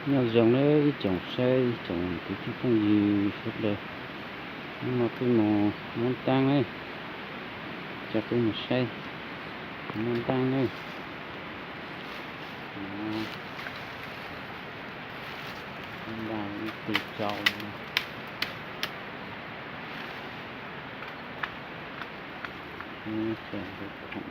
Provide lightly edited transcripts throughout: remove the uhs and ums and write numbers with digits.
Nhiều dòng đấy trồng xe trồng cái không gì hết được, nhưng mà cái món tang này cho cái một xe món tang này nó vào từ trầu nó trồng được không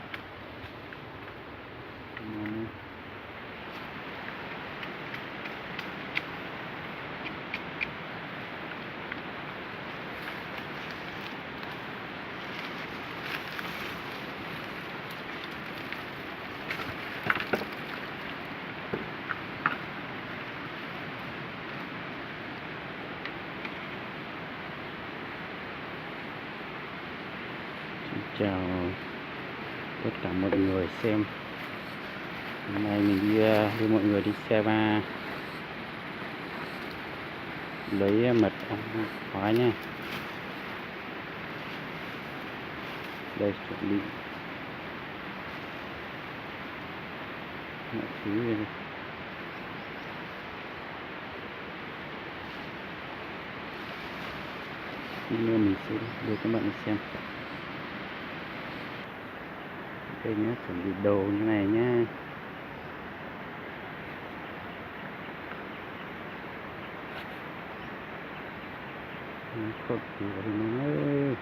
chào tất cả mọi người xem. Hôm nay mình đi đưa mọi người đi xe ba lấy mật ong khói nha. Đây chuẩn bị mọi thứ đây. Nữa mình sẽ đưa các bạn đi xem. Đây nhé, chuẩn bị đồ như này nhá. Nó khổ của nó ơi.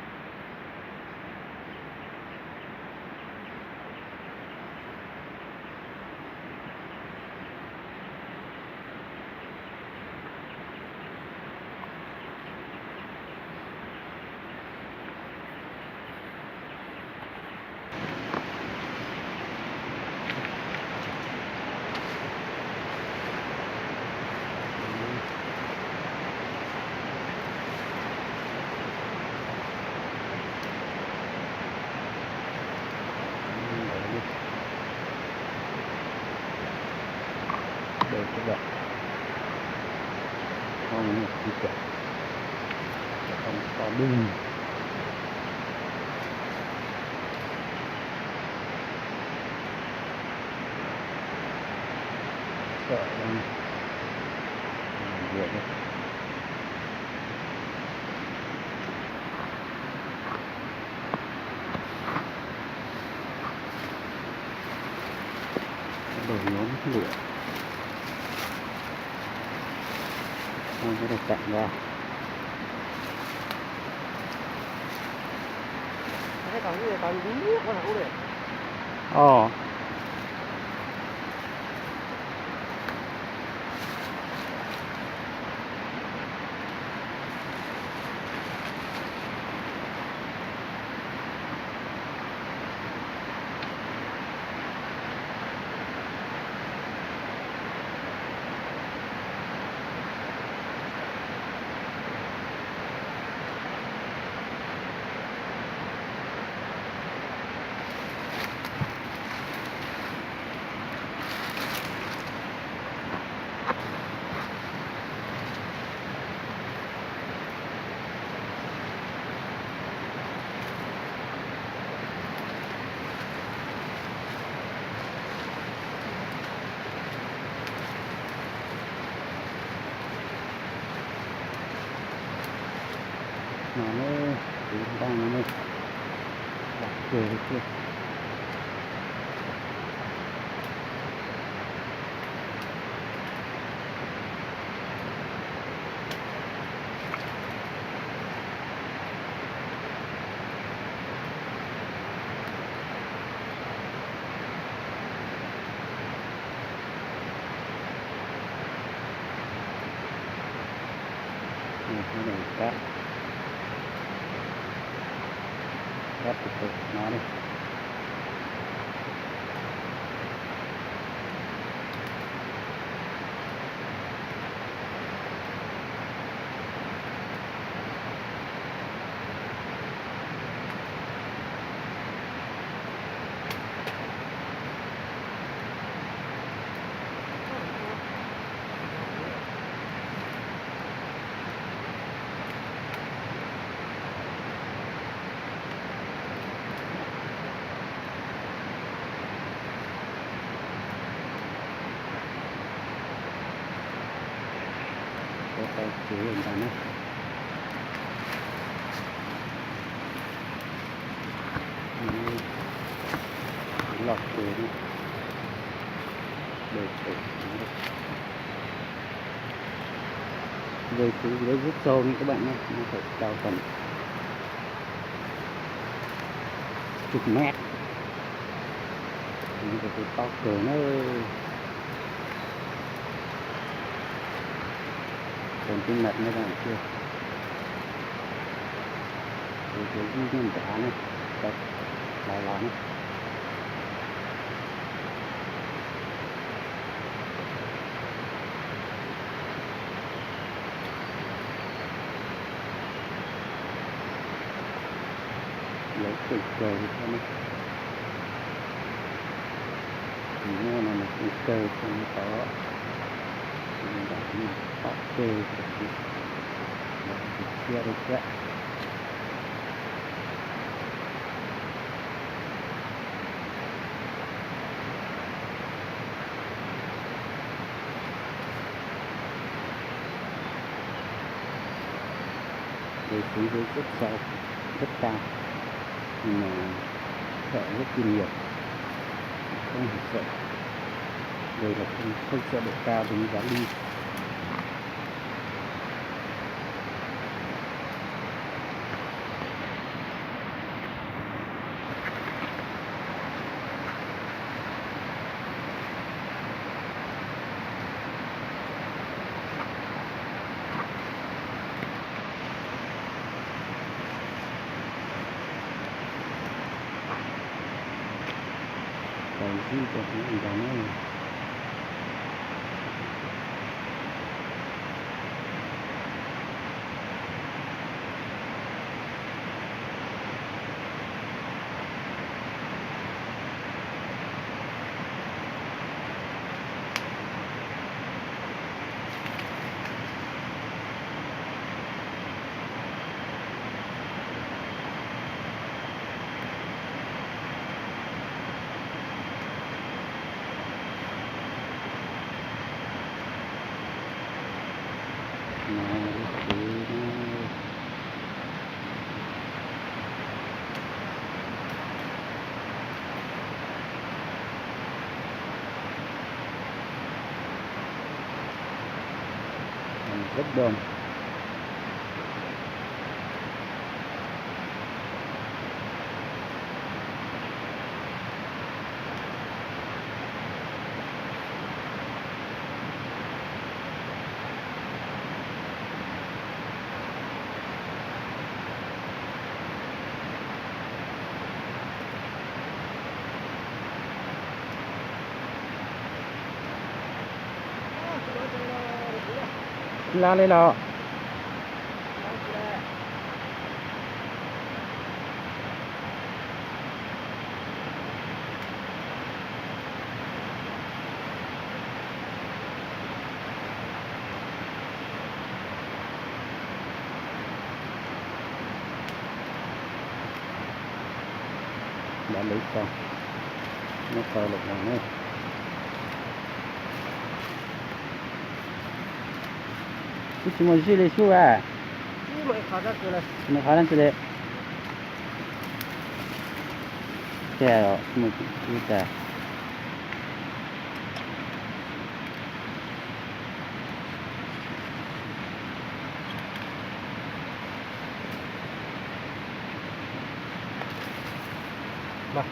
Đây các bạn, không một gì cả, không có đinh. Sợ lắm. Vừa đấy. Đầu nhóm lửa không có được cạn ra. Ồ. Nó đang nó đặt cười kia. Cái này cắt nó đi. có tay chế người ta nữa. Lọt chế nữa. Để chế rơi xuống dưới rất sâu như các bạn nhé, nó phải cao tầm chục mét. Những cái to cỡ nó còn trên mặt nó đang chưa rồi cái viên đá này đẹp lại lắm. Lấy cực cờ cho nó mua này là cực cờ không có mình đã có cờ chia được vậy. Đây xuống dưới rất sâu rất cao nhưng mà thợ rất chuyên nghiệp, không hề sợ. Đây là không sợ độ cao thì mới dám đi. Còn gì cho những cái này rất đông. La lên lọ. Đã lấy xong nó to lực vào nữa. Cuma sini suah. Ini mau khadar jelas. Makanan sudah. Ya, semua kita. Bah,